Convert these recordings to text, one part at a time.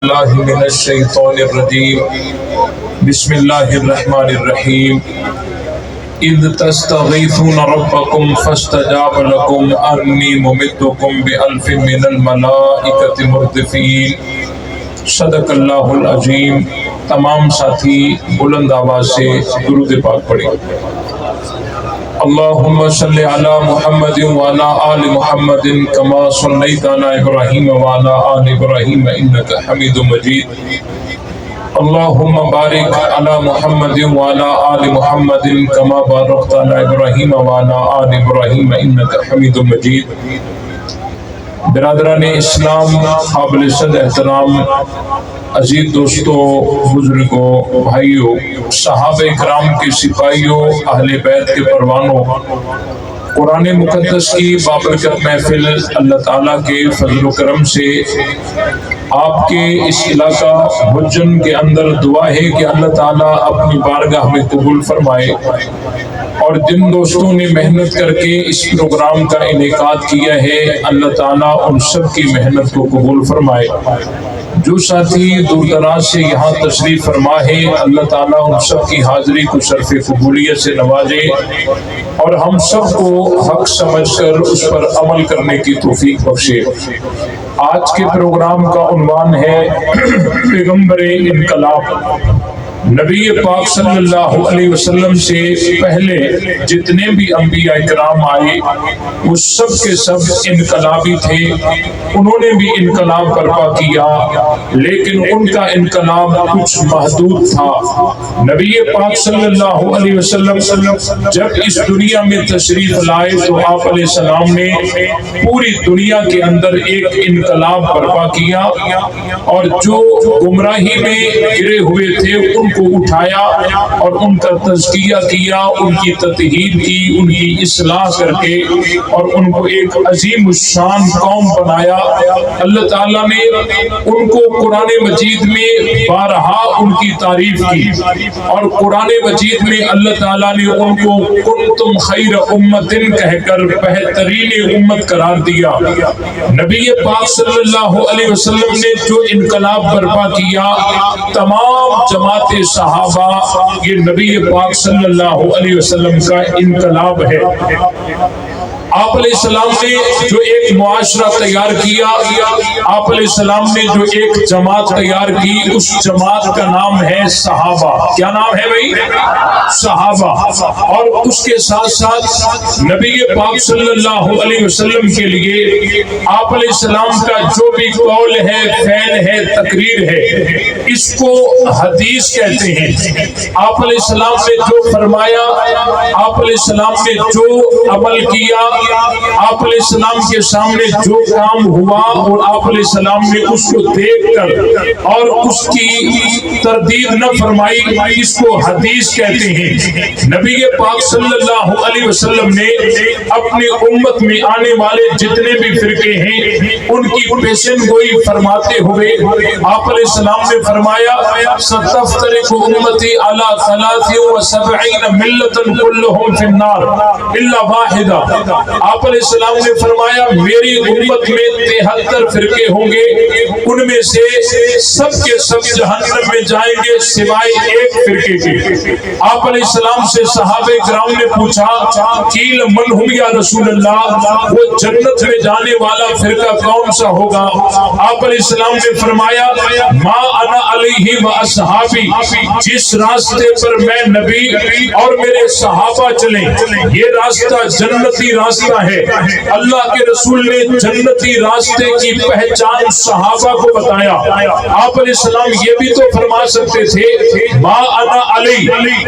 اللہ من الشیطان الرجیم بسم اللہ الرحمن الرحیم اذ تستغیثون ربکم فاستجاب لکم انی ممدکم بألف من الملائکۃ مردفین۔ صدق اللہ العظیم۔ تمام ساتھی بلند آواز سے درود پاک پڑھیں۔ اللہم صلی علی محمد وعلی آل محمد کما صلیت علی ابراہیم وعلی آل ابراہیم انک حمید مجید۔ اللہم بارک علی محمد وعلی آل محمد کما بارکت علی ابراہیم وعلی آل ابراہیم انک حمید مجید۔ برادران اسلام، قابل صد احترام عزیز دوستو، بزرگوں، بھائیوں، صحابہ کرام کے سپاہیوں، اہل بیت کے پروانوں، قرآن مقدس کی بابرکت محفل اللہ تعالیٰ کے فضل و کرم سے آپ کے اس علاقہ بھجن کے اندر دعا ہے کہ اللہ تعالیٰ اپنی بارگاہ میں قبول فرمائے، اور جن دوستوں نے محنت کر کے اس پروگرام کا انعقاد کیا ہے اللہ تعالیٰ ان سب کی محنت کو قبول فرمائے۔ جو ساتھی دور دراز سے یہاں تشریف فرما ہے اللہ تعالیٰ ان سب کی حاضری کو شرف قبولیت سے نوازے، اور ہم سب کو حق سمجھ کر اس پر عمل کرنے کی توفیق بخشے۔ آج کے پروگرام کا عنوان ہے پیغمبر انقلاب۔ نبی پاک صلی اللہ علیہ وسلم سے پہلے جتنے بھی انبیاء کرام آئے وہ سب کے سب انقلابی تھے، انہوں نے بھی انقلاب برپا کیا، لیکن ان کا انقلاب کچھ محدود تھا۔ نبی پاک صلی اللہ علیہ وسلم جب اس دنیا میں تشریف لائے تو آپ علیہ السلام نے پوری دنیا کے اندر ایک انقلاب برپا کیا، اور جو گمراہی میں گرے ہوئے تھے ان کو اٹھایا اور ان کا تزکیہ کیا، ان کی تطہیر کی، ان کی اصلاح کر کے، اور ان کو ایک عظیم الشان قوم بنایا۔ اللہ تعالیٰ نے ان کو قرآن مجید میں بارہا ان کی تعریف کی، اور قرآن مجید میں اللہ تعالیٰ نے ان کو کنتم خیر امت کہہ کر بہترین امت قرار دیا۔ نبی پاک صلی اللہ علیہ وسلم نے جو انقلاب برپا کیا، تمام جماعت صحابہ، یہ نبی پاک صلی اللہ علیہ وسلم کا انقلاب ہے۔ آپ علیہ السلام نے جو ایک معاشرہ تیار کیا، آپ علیہ السلام نے جو ایک جماعت تیار کی، اس جماعت کا نام ہے صحابہ۔ کیا نام ہے بھائی؟ صحابہ۔ اور اس کے ساتھ ساتھ نبی پاک صلی اللہ علیہ وسلم کے لیے آپ علیہ السلام کا جو بھی قول ہے، فعل ہے، تقریر ہے، اس کو حدیث کہتے ہیں۔ آپ علیہ السلام نے جو فرمایا، آپ علیہ السلام نے جو عمل کیا، آپ علیہ السلام کے سامنے جو کام ہوا، اور آپ علیہ السلام نے اس کو دیکھ کر اور اس کی تردید نہ فرمائی، اس کو حدیث کہتے ہیں۔ نبی پاک صلی اللہ علیہ وسلم نے اپنی امت میں آنے والے جتنے بھی فرقے ہیں ان کی پیشن گوئی فرماتے ہوئے آپ علیہ السلام نے فرمایا ستفترق امتی علی 73 ملتا کلہم فی النار الا واحدہ۔ آپ علیہ السلام نے فرمایا میری امت میں 73 فرقے ہوں گے، ان میں سے سب کے سب جہنم میں جائیں گے سوائے ایک فرقے کے۔ آپ علیہ السلام سے صحابہ کرام نے پوچھا قیل من ہم یا رسول اللہ، وہ جنت میں جانے والا فرقہ کون سا ہوگا؟ آپ علیہ السلام نے فرمایا ما انا علیہ و اصحابی، جس راستے پر میں نبی اور میرے صحابہ چلیں یہ راستہ جنتی راستہ ہے۔ اللہ کے رسول نے جنتی راستے کی پہچان صحابہ کو بتایا۔ آپ علیہ السلام یہ بھی تو فرما سکتے تھے ما انا علی،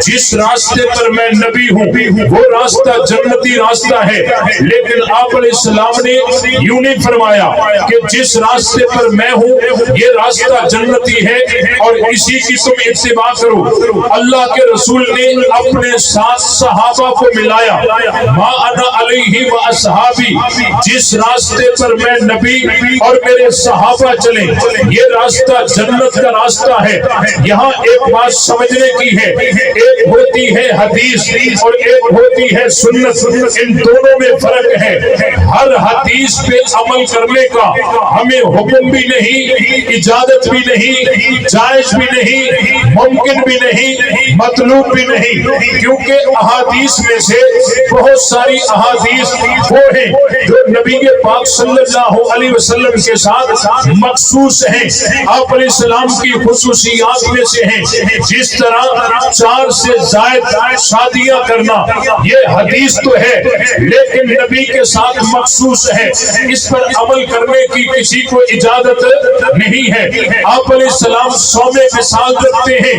جس راستے پر میں نبی ہوں وہ راستہ جنتی راستہ ہے، لیکن آپ علیہ السلام نے یوں نہیں فرمایا کہ جس راستے پر میں ہوں یہ راستہ جنتی ہے اور اسی کی تم اتباع کرو۔ اللہ کے رسول نے اپنے ساتھ صحابہ کو ملایا، ما انا علیہ علیہ وآصحابہ، جس راستے پر میں نبی اور میرے صحابہ چلیں یہ راستہ جنت کا راستہ ہے۔ یہاں ایک بات سمجھنے کی ہے، ایک ہوتی ہے حدیث اور ایک ہوتی ہے سنت، ان دونوں میں فرق ہے۔ ہر حدیث پہ عمل کرنے کا ہمیں حکم بھی نہیں، اجازت بھی نہیں، جائز بھی نہیں، ممکن بھی نہیں، مطلوب بھی نہیں، کیونکہ احادیث میں سے بہت ساری احادیث وہ ہیں جو نبی پاک صلی اللہ علیہ وسلم کے ساتھ مخصوص ہیں، آپ علیہ السلام کی خصوصیات میں سے ہیں۔ جس طرح 4 سے زائد شادیاں کرنا یہ حدیث تو ہے لیکن نبی کے ساتھ مخصوص ہے، اس پر عمل کرنے کی کسی کو اجازت نہیں ہے۔ آپ علیہ السلام صوم وصال رکھتے ہیں،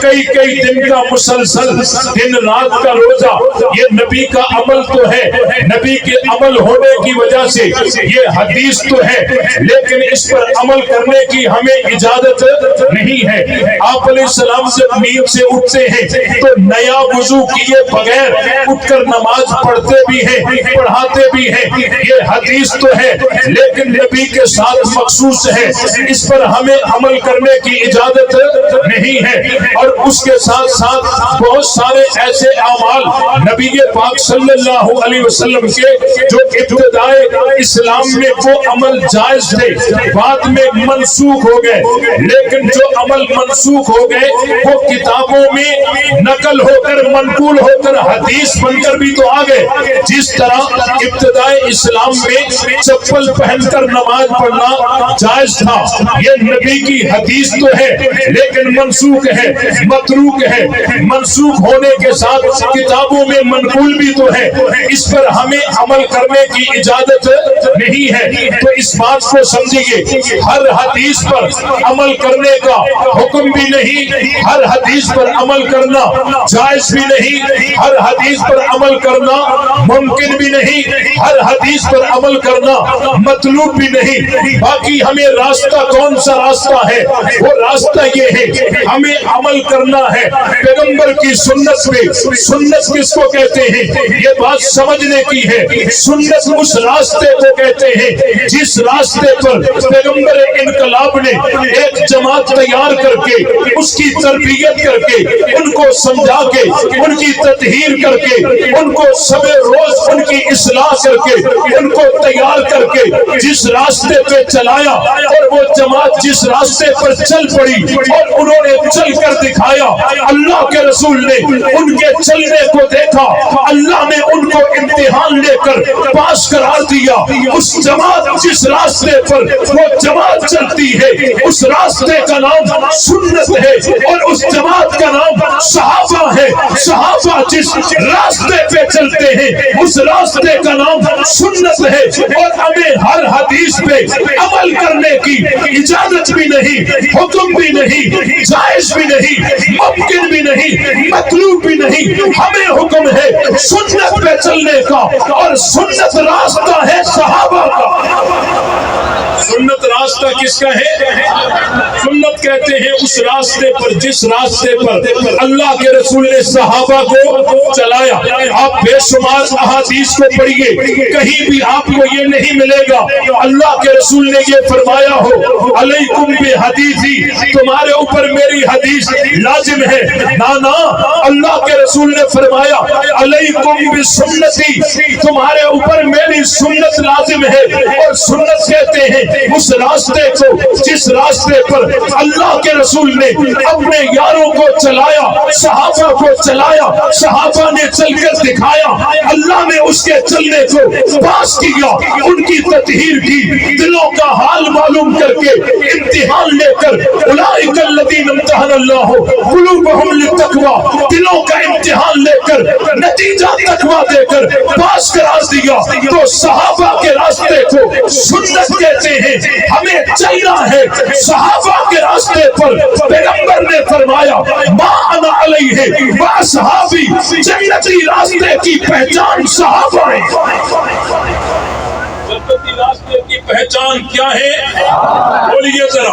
کئی دن کا مسلسل دن رات کا روزہ، یہ نبی کا عمل تو ہے، نبی کے عمل ہونے کی وجہ سے یہ حدیث تو ہے لیکن اس پر عمل کرنے کی ہمیں اجازت نہیں ہے۔ آپ علیہ السلام جب نیند سے اٹھتے ہیں تو نیا وضو کیے بغیر اٹھ کر نماز پڑھتے بھی ہیں، پڑھاتے بھی ہیں، یہ حدیث تو ہے لیکن نبی کے ساتھ مخصوص ہے، اس پر ہمیں عمل کرنے کی اجازت نہیں ہے۔ اور اس کے ساتھ ساتھ بہت سارے ایسے اعمال نبی پاک صلی اللہ علیہ وسلم کے جو ابتدائے اسلام میں وہ عمل جائز تھے، بعد میں منسوخ ہو گئے، لیکن جو عمل منسوخ ہو گئے وہ کتابوں میں نقل ہو کر منقول ہو کر حدیث بن کر بھی تو آ گئے۔ جس طرح ابتدائے اسلام میں چپل پہن کر نماز پڑھنا جائز تھا، یہ نبی کی حدیث تو ہے لیکن منسوخ ہے، متروک ہے، منسوخ ہونے کے ساتھ کتابوں میں منقول بھی تو ہے، اس پر ہمیں عمل کرنے کی اجازت نہیں ہے۔ تو اس بات کو سمجھیے، ہر حدیث پر عمل کرنے کا حکم بھی نہیں، ہر حدیث پر عمل کرنا جائز بھی نہیں، ہر حدیث پر عمل کرنا ممکن بھی نہیں، ہر حدیث پر عمل کرنا مطلوب بھی نہیں۔ باقی ہمیں راستہ کون سا راستہ ہے؟ وہ راستہ یہ ہے ہمیں عمل کرنا ہے پیغمبر کی سنت پہ۔ سنت کس کو کہتے ہیں یہ بات سمجھنے کی ہے۔ سنت اس راستے کو کہتے ہیں جس راستے پر پیغمبر انقلاب نے ایک جماعت تیار کر کے اس کی تربیت کر کے ان کو سمجھا کے ان کی تطہیر کر کے ان کو سب روز ان کی اصلاح کر کے ان کو تیار کر کے جس راستے پہ چلایا، اور وہ جماعت جس راستے پر چل پڑی اور انہوں نے چل کر دکھایا، اللہ کے رسول نے ان کے چلنے کو دیکھا، اللہ نے ان کو امتحان لے کر پاس قرار دیا۔ اس جماعت جس راستے پر وہ جماعت چلتی ہے اس راستے کا نام سنت ہے، اور اس جماعت کا نام صحابہ ہے۔ صحابہ جس راستے پہ چلتے ہیں اس راستے کا نام سنت ہے، اور ہمیں ہر حدیث پہ عمل کرنے کی اجازت بھی نہیں، حکم بھی نہیں، جائز بھی نہیں، ممکن بھی نہیں، مطلوب بھی نہیں۔ ہمیں حکم ہے سنت پہ چلنے کا، اور سنت راستہ ہے صحابہ کا۔ سنت راستہ کس کا ہے؟ سنت کہتے ہیں اس راستے پر جس راستے پر اللہ کے رسول نے صحابہ کو چلایا۔ آپ بے شمار احادیث کو پڑھیے، کہیں بھی آپ کو یہ نہیں ملے گا اللہ کے رسول نے یہ فرمایا ہو علیکم بحدیثی، تمہارے اوپر میری حدیث لازم ہے۔ نانا، اللہ کے رسول نے فرمایا علیکم بسنتی، تمہارے اوپر میری سنت لازم ہے۔ اور سنت کہتے ہیں اس راستے کو جس راستے پر اللہ کے رسول نے اپنے یاروں کو چلایا، صحابہ کو چلایا، صحابہ نے چل کر دکھایا، اللہ نے اس کے چلنے کو پاس کیا، ان کی تطہیر کی، دلوں کا حال معلوم کر کے امتحان لے کر اولئک الذین امتحن اللہ قلوبہم للتقوی، دلوں کا امتحان لے کر نتیجہ تقوی دے کر پاس قرار دیا۔ تو صحابہ کے راستے کو سنت کہتے ہیں، ہمیں چلنا ہے صحابہ کے راستے پر۔ پیغمبر نے فرمایا ما انا علیہ واصحابی، جنتی راستے کی پہچان صحابہ ہے۔ جنتی راستے کی پہچان کیا ہے؟ بولیے ذرا،